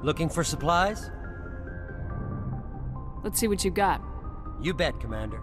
Looking for supplies? Let's see what you got. You bet, Commander.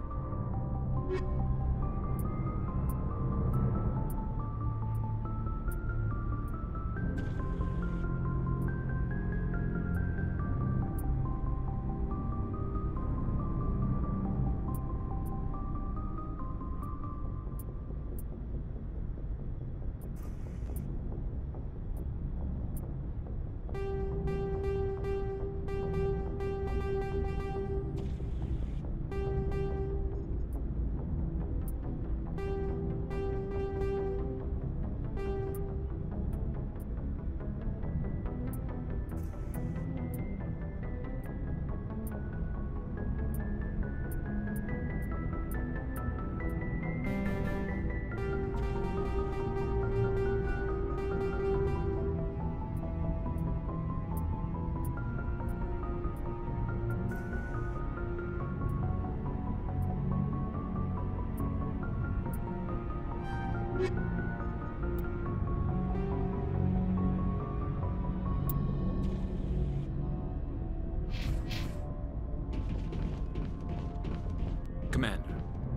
Commander,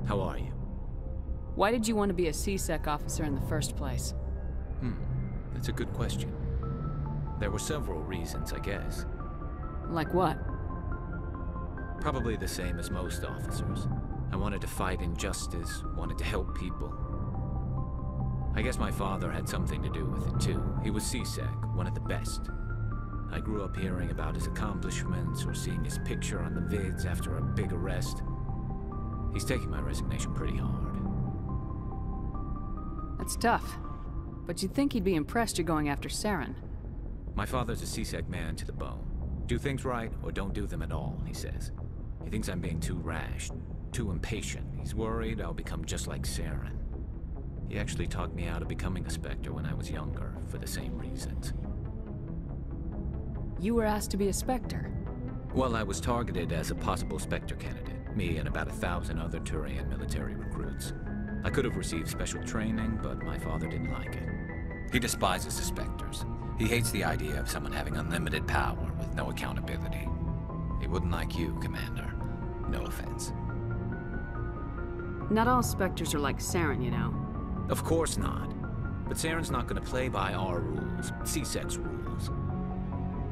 how are you? Why did you want to be a C-Sec officer in the first place? That's a good question. There were several reasons, I guess. Like what? Probably the same as most officers. I wanted to fight injustice, wanted to help people. I guess my father had something to do with it too. He was C-Sec, one of the best. I grew up hearing about his accomplishments or seeing his picture on the vids after a big arrest. He's taking my resignation pretty hard. That's tough. But you'd think he'd be impressed you're going after Saren. My father's a C-Sec man to the bone. Do things right or don't do them at all, he says. He thinks I'm being too rash, too impatient. He's worried I'll become just like Saren. He actually talked me out of becoming a Spectre when I was younger, for the same reasons. You were asked to be a Spectre? Well, I was targeted as a possible Spectre candidate. Me and about 1,000 other Turian military recruits. I could have received special training, but my father didn't like it. He despises the Spectres. He hates the idea of someone having unlimited power with no accountability. He wouldn't like you, Commander. No offense. Not all Spectres are like Saren, you know. Of course not. But Saren's not going to play by our rules, C-Sec's rules.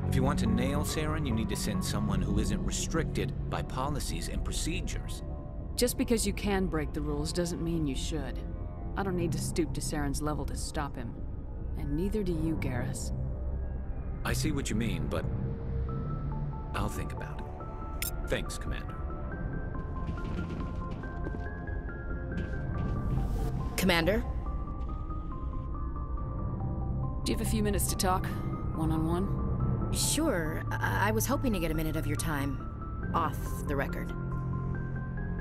If you want to nail Saren, you need to send someone who isn't restricted by policies and procedures. Just because you can break the rules doesn't mean you should. I don't need to stoop to Saren's level to stop him. And neither do you, Garrus. I see what you mean, but I'll think about it. Thanks, Commander. Commander? Do you have a few minutes to talk? One-on-one? Sure. I was hoping to get a minute of your time. Off the record.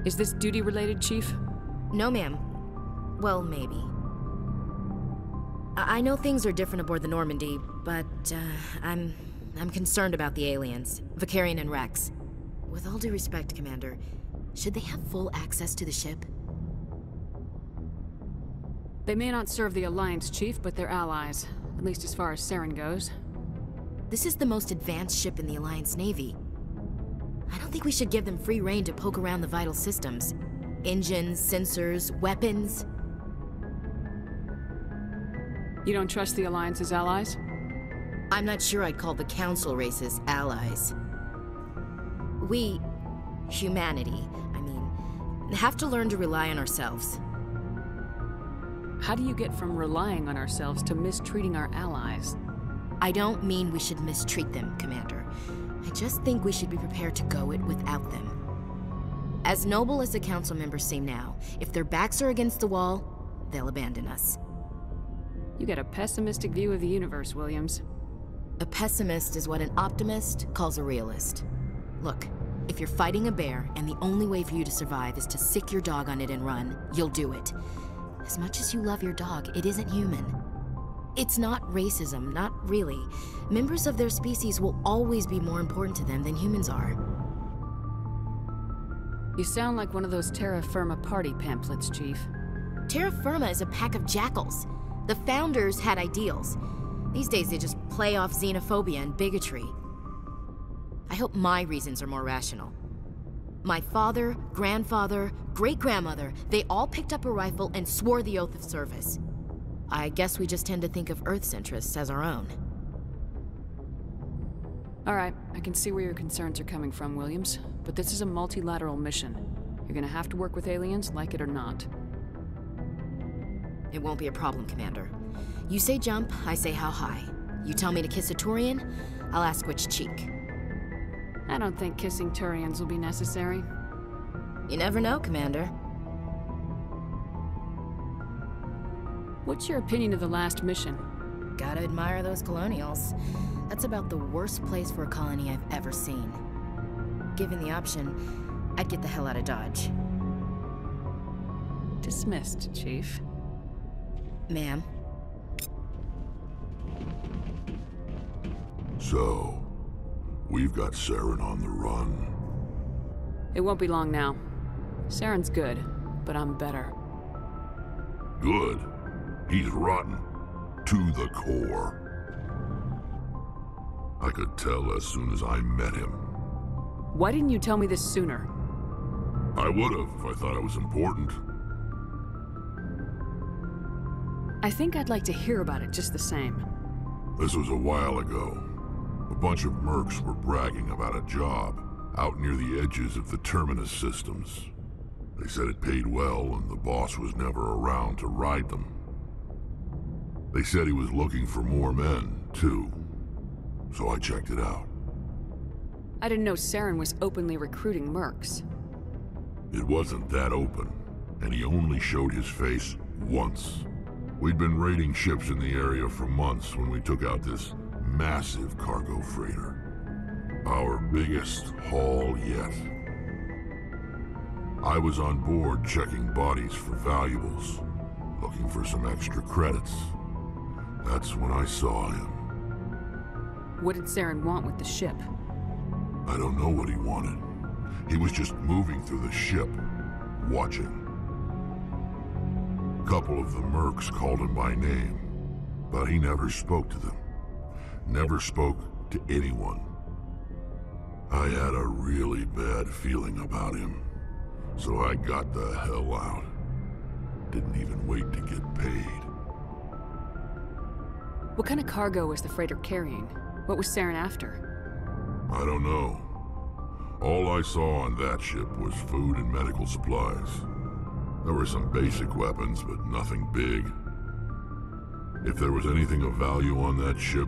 Is this duty-related, Chief? No, ma'am. Well, maybe. I know things are different aboard the Normandy, but, I'm concerned about the aliens. Vicarian and Rex. With all due respect, Commander, should they have full access to the ship? They may not serve the Alliance, Chief, but they're allies. At least as far as Saren goes. This is the most advanced ship in the Alliance Navy. I don't think we should give them free rein to poke around the vital systems. Engines, sensors, weapons. You don't trust the Alliance's allies? I'm not sure I'd call the Council races allies. We, humanity, have to learn to rely on ourselves. How do you get from relying on ourselves to mistreating our allies? I don't mean we should mistreat them, Commander. I just think we should be prepared to go it without them. As noble as the Council members seem now, if their backs are against the wall, they'll abandon us. You get a pessimistic view of the universe, Williams. A pessimist is what an optimist calls a realist. Look, if you're fighting a bear and the only way for you to survive is to sick your dog on it and run, you'll do it. As much as you love your dog, it isn't human. It's not racism, not really. Members of their species will always be more important to them than humans are. You sound like one of those Terra Firma party pamphlets, Chief. Terra Firma is a pack of jackals. The founders had ideals. These days they just play off xenophobia and bigotry. I hope my reasons are more rational. My father, grandfather, great-grandmother, they all picked up a rifle and swore the oath of service. I guess we just tend to think of Earth's interests as our own. All right, I can see where your concerns are coming from, Williams. But this is a multilateral mission. You're gonna have to work with aliens, like it or not. It won't be a problem, Commander. You say jump, I say how high. You tell me to kiss a Turian, I'll ask which cheek. I don't think kissing Turians will be necessary. You never know, Commander. What's your opinion of the last mission? Gotta admire those colonials. That's about the worst place for a colony I've ever seen. Given the option, I'd get the hell out of Dodge. Dismissed, Chief. Ma'am? So, we've got Saren on the run. It won't be long now. Saren's good, but I'm better. Good. He's rotten. To the core. I could tell as soon as I met him. Why didn't you tell me this sooner? I would've if I thought it was important. I think I'd like to hear about it just the same. This was a while ago. A bunch of mercs were bragging about a job out near the edges of the Terminus systems. They said it paid well and the boss was never around to ride them. They said he was looking for more men, too. So I checked it out. I didn't know Saren was openly recruiting mercs. It wasn't that open, and he only showed his face once. We'd been raiding ships in the area for months when we took out this massive cargo freighter. Our biggest haul yet. I was on board checking bodies for valuables, looking for some extra credits. That's when I saw him. What did Saren want with the ship? I don't know what he wanted. He was just moving through the ship, watching. A couple of the mercs called him by name, but he never spoke to them. Never spoke to anyone. I had a really bad feeling about him, so I got the hell out. Didn't even wait to get paid. What kind of cargo was the freighter carrying? What was Saren after? I don't know. All I saw on that ship was food and medical supplies. There were some basic weapons, but nothing big. If there was anything of value on that ship,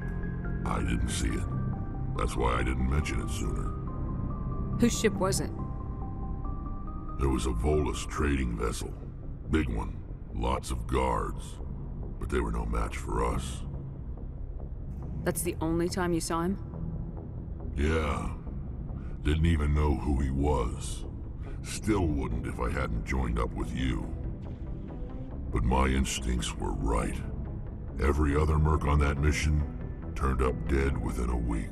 I didn't see it. That's why I didn't mention it sooner. Whose ship was it? There was a Volus trading vessel. Big one. Lots of guards. But they were no match for us. That's the only time you saw him? Yeah. Didn't even know who he was. Still wouldn't if I hadn't joined up with you. But my instincts were right. Every other merc on that mission turned up dead within a week.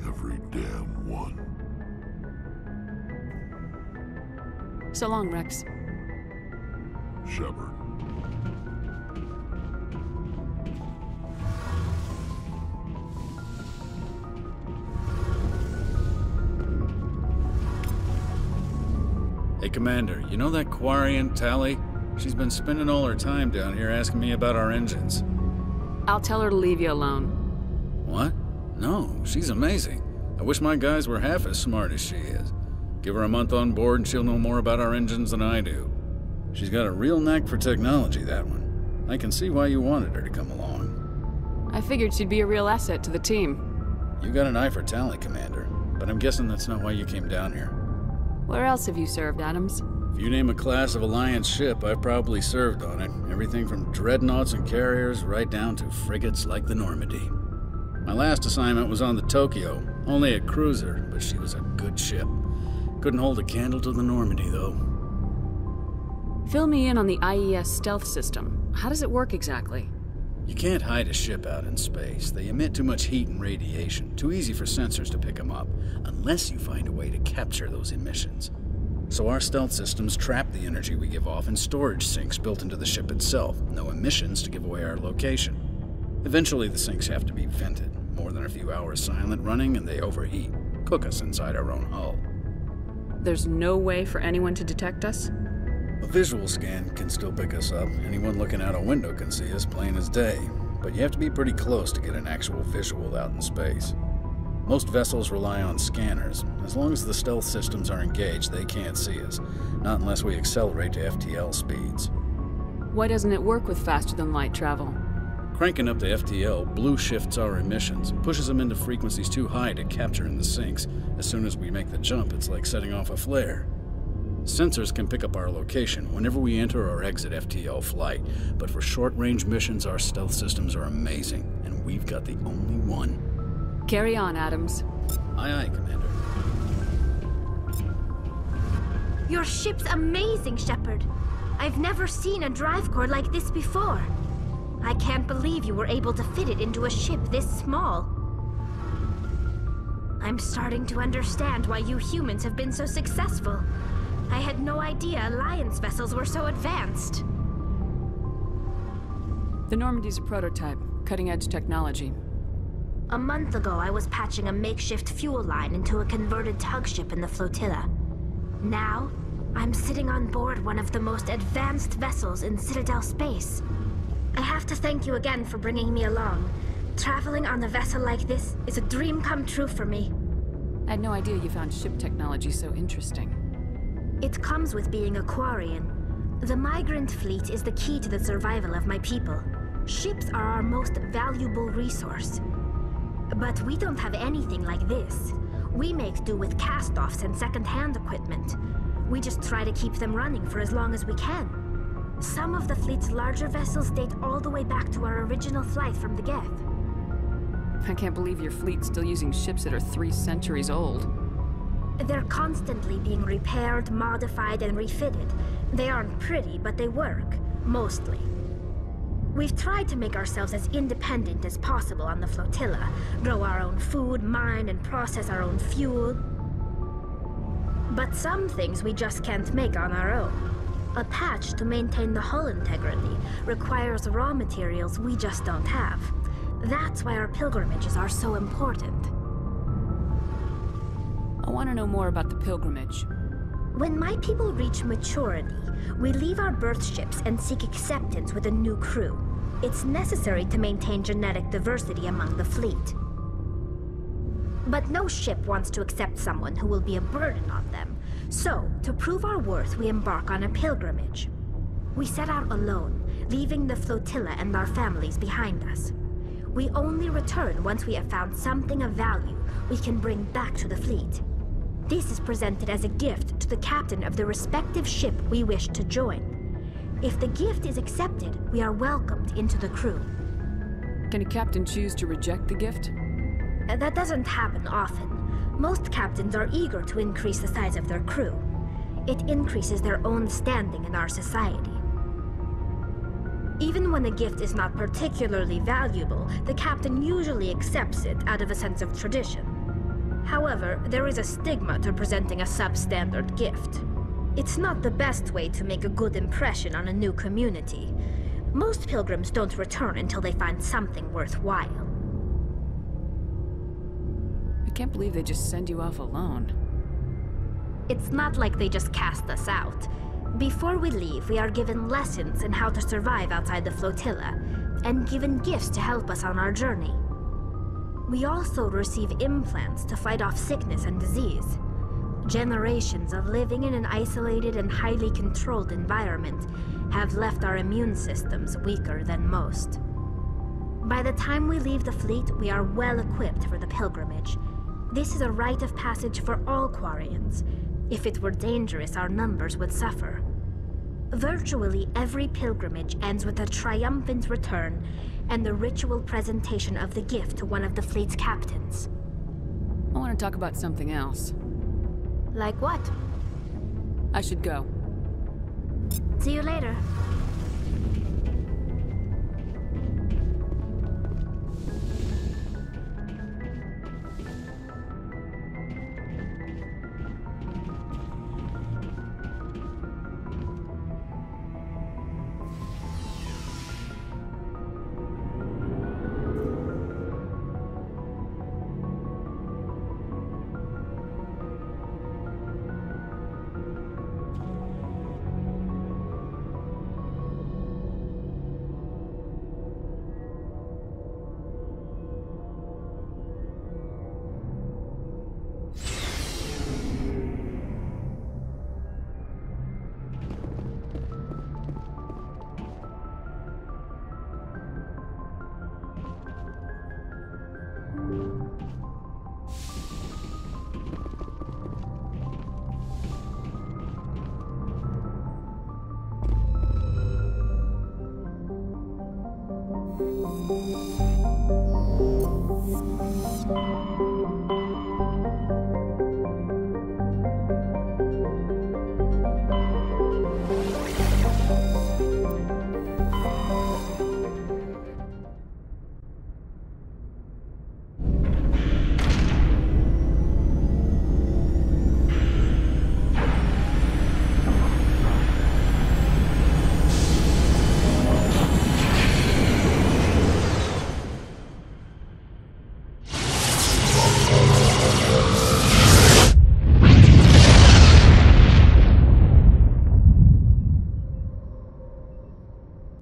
Every damn one. So long, Rex. Shepard. Hey, Commander, you know that Quarian, Tally? She's been spending all her time down here asking me about our engines. I'll tell her to leave you alone. What? No, she's amazing. I wish my guys were half as smart as she is. Give her a month on board and she'll know more about our engines than I do. She's got a real knack for technology, that one. I can see why you wanted her to come along. I figured she'd be a real asset to the team. You got an eye for Tally, Commander, but I'm guessing that's not why you came down here. Where else have you served, Adams? If you name a class of Alliance ship, I've probably served on it. Everything from dreadnoughts and carriers right down to frigates like the Normandy. My last assignment was on the Tokyo, only a cruiser, but she was a good ship. Couldn't hold a candle to the Normandy, though. Fill me in on the IES stealth system. How does it work exactly? You can't hide a ship out in space. They emit too much heat and radiation, too easy for sensors to pick them up, unless you find a way to capture those emissions. So our stealth systems trap the energy we give off in storage sinks built into the ship itself, no emissions to give away our location. Eventually the sinks have to be vented. More than a few hours silent running and they overheat. cook us inside our own hull. There's no way for anyone to detect us? A visual scan can still pick us up. Anyone looking out a window can see us plain as day. But you have to be pretty close to get an actual visual out in space. Most vessels rely on scanners. As long as the stealth systems are engaged, they can't see us. Not unless we accelerate to FTL speeds. Why doesn't it work with faster-than-light travel? Cranking up the FTL blue shifts our emissions, pushes them into frequencies too high to capture in the sinks. As soon as we make the jump, it's like setting off a flare. Sensors can pick up our location whenever we enter or exit FTL flight, but for short-range missions, our stealth systems are amazing, and we've got the only one. Carry on, Adams. Aye, aye, Commander. Your ship's amazing, Shepard. I've never seen a drive core like this before. I can't believe you were able to fit it into a ship this small. I'm starting to understand why you humans have been so successful. I had no idea Alliance vessels were so advanced. The Normandy's a prototype, cutting-edge technology. A month ago, I was patching a makeshift fuel line into a converted tug ship in the flotilla. Now, I'm sitting on board one of the most advanced vessels in Citadel space. I have to thank you again for bringing me along. Traveling on a vessel like this is a dream come true for me. I had no idea you found ship technology so interesting. It comes with being a Quarian. The migrant fleet is the key to the survival of my people. Ships are our most valuable resource. But we don't have anything like this. We make do with cast-offs and second-hand equipment. We just try to keep them running for as long as we can. Some of the fleet's larger vessels date all the way back to our original flight from the Geth. I can't believe your fleet's still using ships that are 3 centuries old. They're constantly being repaired, modified, and refitted. They aren't pretty, but they work. Mostly. We've tried to make ourselves as independent as possible on the flotilla. Grow our own food, mine, and process our own fuel. But some things we just can't make on our own. A patch to maintain the hull integrity requires raw materials we just don't have. That's why our pilgrimages are so important. I want to know more about the pilgrimage. When my people reach maturity, we leave our birth ships and seek acceptance with a new crew. It's necessary to maintain genetic diversity among the fleet. But no ship wants to accept someone who will be a burden on them. So, to prove our worth, we embark on a pilgrimage. We set out alone, leaving the flotilla and our families behind us. We only return once we have found something of value we can bring back to the fleet. This is presented as a gift to the captain of the respective ship we wish to join. If the gift is accepted, we are welcomed into the crew. Can a captain choose to reject the gift? That doesn't happen often. Most captains are eager to increase the size of their crew. It increases their own standing in our society. Even when a gift is not particularly valuable, the captain usually accepts it out of a sense of tradition. However, there is a stigma to presenting a substandard gift. It's not the best way to make a good impression on a new community. Most pilgrims don't return until they find something worthwhile. I can't believe they just send you off alone. It's not like they just cast us out. Before we leave, we are given lessons in how to survive outside the flotilla, and given gifts to help us on our journey. We also receive implants to fight off sickness and disease. Generations of living in an isolated and highly controlled environment have left our immune systems weaker than most. By the time we leave the fleet, we are well equipped for the pilgrimage. This is a rite of passage for all Quarians. If it were dangerous, our numbers would suffer. Virtually every pilgrimage ends with a triumphant return and the ritual presentation of the gift to one of the fleet's captains. I want to talk about something else. Like what? I should go. See you later.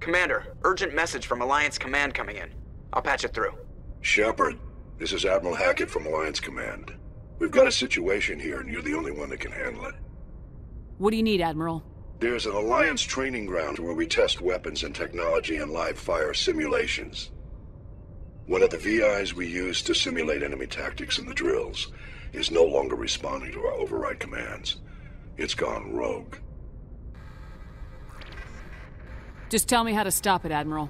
Commander, urgent message from Alliance Command coming in. I'll patch it through. Shepard, this is Admiral Hackett from Alliance Command. We've got a situation here, and you're the only one that can handle it. What do you need, Admiral? There's an Alliance training ground where we test weapons and technology in live fire simulations. One of the VIs we use to simulate enemy tactics in the drills is no longer responding to our override commands. It's gone rogue. Just tell me how to stop it, Admiral.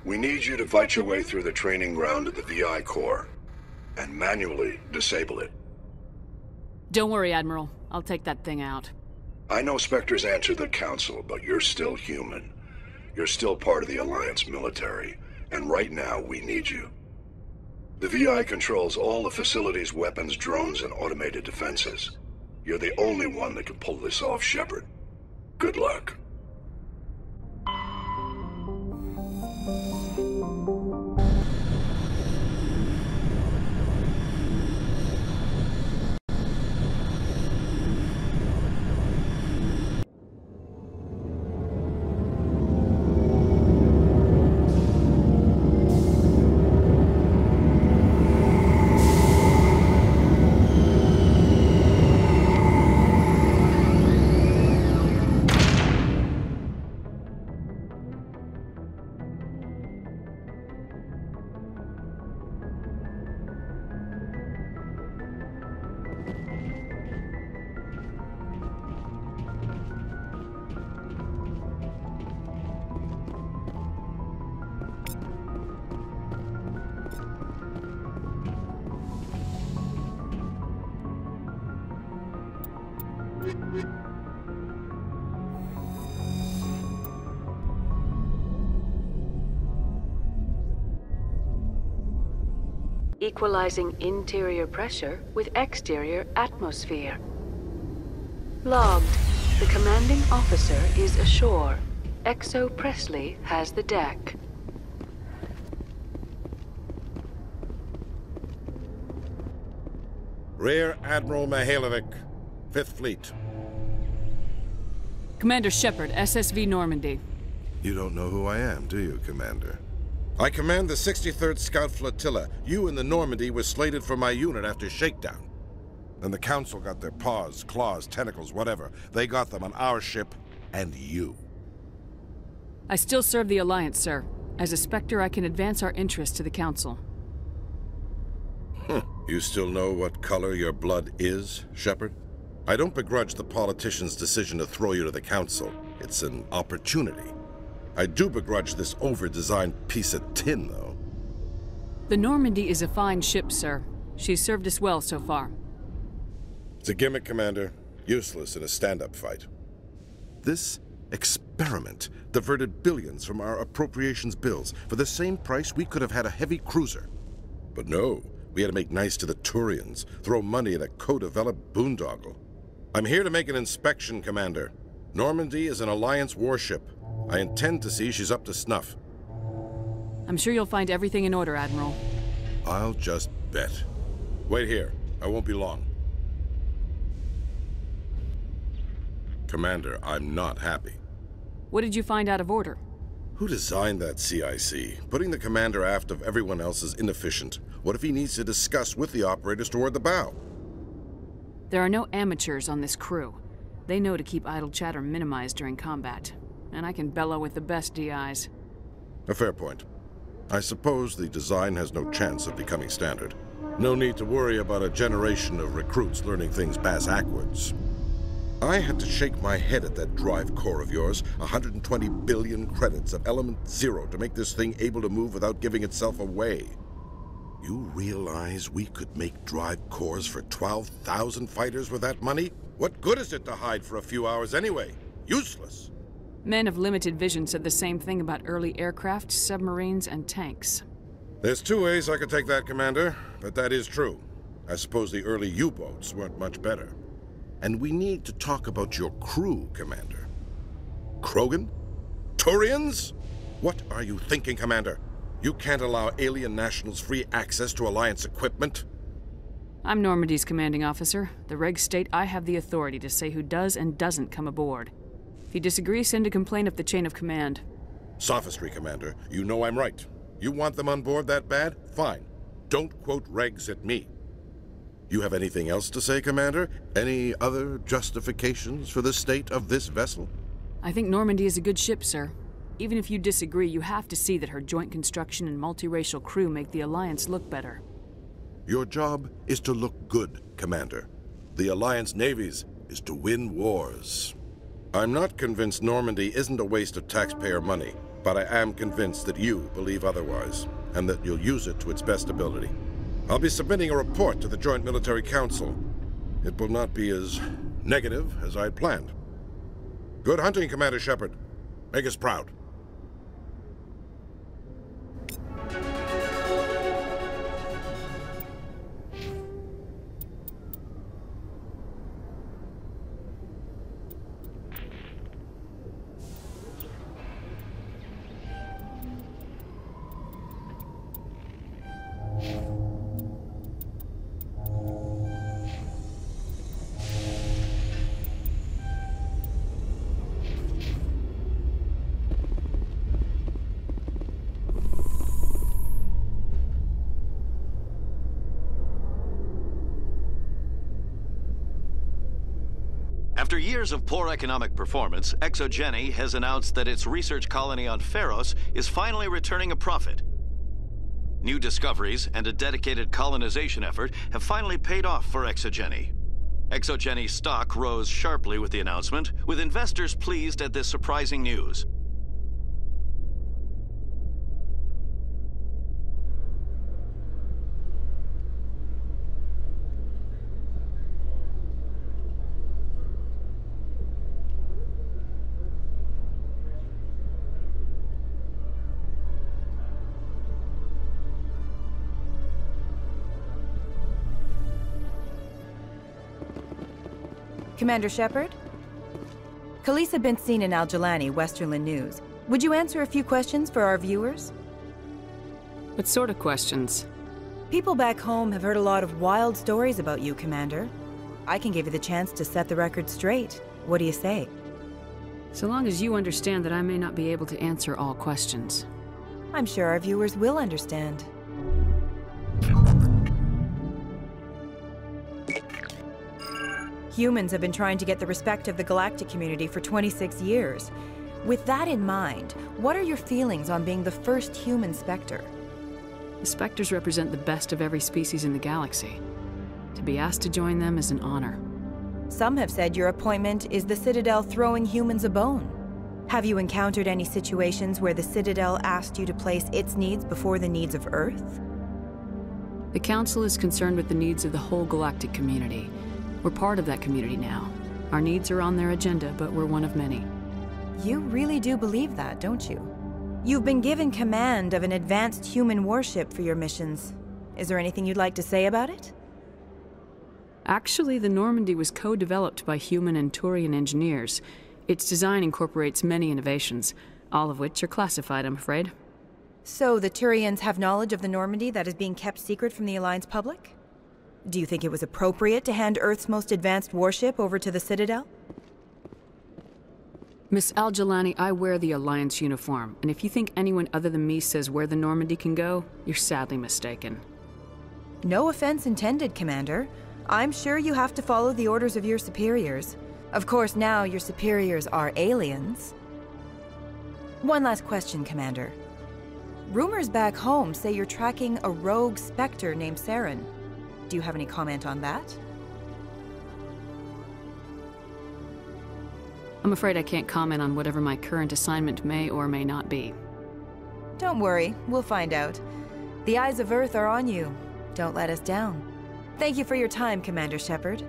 We need you to fight your way through the training ground to the VI core and manually disable it. Don't worry, Admiral. I'll take that thing out. I know Spectres answer the Council, but you're still human. You're still part of the Alliance military, and right now we need you. The VI controls all the facility's weapons, drones, and automated defenses. You're the only one that can pull this off, Shepard. Good luck. Equalizing interior pressure with exterior atmosphere. Logged. The commanding officer is ashore. Exo Presley has the deck. Rear Admiral Mihailovic, 5th Fleet. Commander Shepard, SSV Normandy. You don't know who I am, do you, Commander? I command the 63rd Scout Flotilla. You and the Normandy were slated for my unit after shakedown. Then the Council got their paws, claws, tentacles, whatever. They got them on our ship, and you. I still serve the Alliance, sir. As a Spectre, I can advance our interests to the Council. You still know what color your blood is, Shepard? I don't begrudge the politician's decision to throw you to the Council. It's an opportunity. I do begrudge this over-designed piece of tin, though. The Normandy is a fine ship, sir. She's served us well so far. It's a gimmick, Commander. Useless in a stand-up fight. This experiment diverted billions from our appropriations bills. For the same price, we could have had a heavy cruiser. But no, we had to make nice to the Turians, throw money at a co-developed boondoggle. I'm here to make an inspection, Commander. Normandy is an Alliance warship. I intend to see she's up to snuff. I'm sure you'll find everything in order, Admiral. I'll just bet. Wait here. I won't be long. Commander, I'm not happy. What did you find out of order? Who designed that CIC? Putting the commander aft of everyone else is inefficient. What if he needs to discuss with the operators toward the bow? There are no amateurs on this crew. They know to keep idle chatter minimized during combat. And I can bellow with the best DIs. A fair point. I suppose the design has no chance of becoming standard. No need to worry about a generation of recruits learning things bass-ackwards. I had to shake my head at that drive core of yours. 120 billion credits of element 0 to make this thing able to move without giving itself away. You realize we could make drive cores for 12,000 fighters with that money? What good is it to hide for a few hours anyway? Useless. Men of limited vision said the same thing about early aircraft, submarines, and tanks. There's two ways I could take that, Commander, but that is true. I suppose the early U-boats weren't much better. And we need to talk about your crew, Commander. Krogan? Turians? What are you thinking, Commander? You can't allow alien nationals free access to Alliance equipment? I'm Normandy's commanding officer. The regs state I have the authority to say who does and doesn't come aboard. If you disagree, send a complaint up the chain of command. Sophistry, Commander. You know I'm right. You want them on board that bad? Fine. Don't quote regs at me. You have anything else to say, Commander? Any other justifications for the state of this vessel? I think Normandy is a good ship, sir. Even if you disagree, you have to see that her joint construction and multiracial crew make the Alliance look better. Your job is to look good, Commander. The Alliance navies is to win wars. I'm not convinced Normandy isn't a waste of taxpayer money, but I am convinced that you believe otherwise, and that you'll use it to its best ability. I'll be submitting a report to the Joint Military Council. It will not be as negative as I'd planned. Good hunting, Commander Shepard. Make us proud. After years of poor economic performance, ExoGeni has announced that its research colony on Pharos is finally returning a profit. New discoveries and a dedicated colonization effort have finally paid off for ExoGeni. ExoGeni's stock rose sharply with the announcement, with investors pleased at this surprising news. Commander Shepard? Khaleesa bint Sinan Al-Jalani, Westerland News. Would you answer a few questions for our viewers? What sort of questions? People back home have heard a lot of wild stories about you, Commander. I can give you the chance to set the record straight. What do you say? So long as you understand that I may not be able to answer all questions. I'm sure our viewers will understand. Humans have been trying to get the respect of the galactic community for 26 years. With that in mind, what are your feelings on being the first human Spectre? The Spectres represent the best of every species in the galaxy. To be asked to join them is an honor. Some have said your appointment is the Citadel throwing humans a bone. Have you encountered any situations where the Citadel asked you to place its needs before the needs of Earth? The Council is concerned with the needs of the whole galactic community. We're part of that community now. Our needs are on their agenda, but we're one of many. You really do believe that, don't you? You've been given command of an advanced human warship for your missions. Is there anything you'd like to say about it? Actually, the Normandy was co-developed by human and Turian engineers. Its design incorporates many innovations, all of which are classified, I'm afraid. So the Turians have knowledge of the Normandy that is being kept secret from the Alliance public? Do you think it was appropriate to hand Earth's most advanced warship over to the Citadel? Miss Al-Jalani, I wear the Alliance uniform, and if you think anyone other than me says where the Normandy can go, you're sadly mistaken. No offense intended, Commander. I'm sure you have to follow the orders of your superiors. Of course, now your superiors are aliens. One last question, Commander. Rumors back home say you're tracking a rogue Spectre named Saren. Do you have any comment on that? I'm afraid I can't comment on whatever my current assignment may or may not be. Don't worry, we'll find out. The eyes of Earth are on you. Don't let us down. Thank you for your time, Commander Shepard.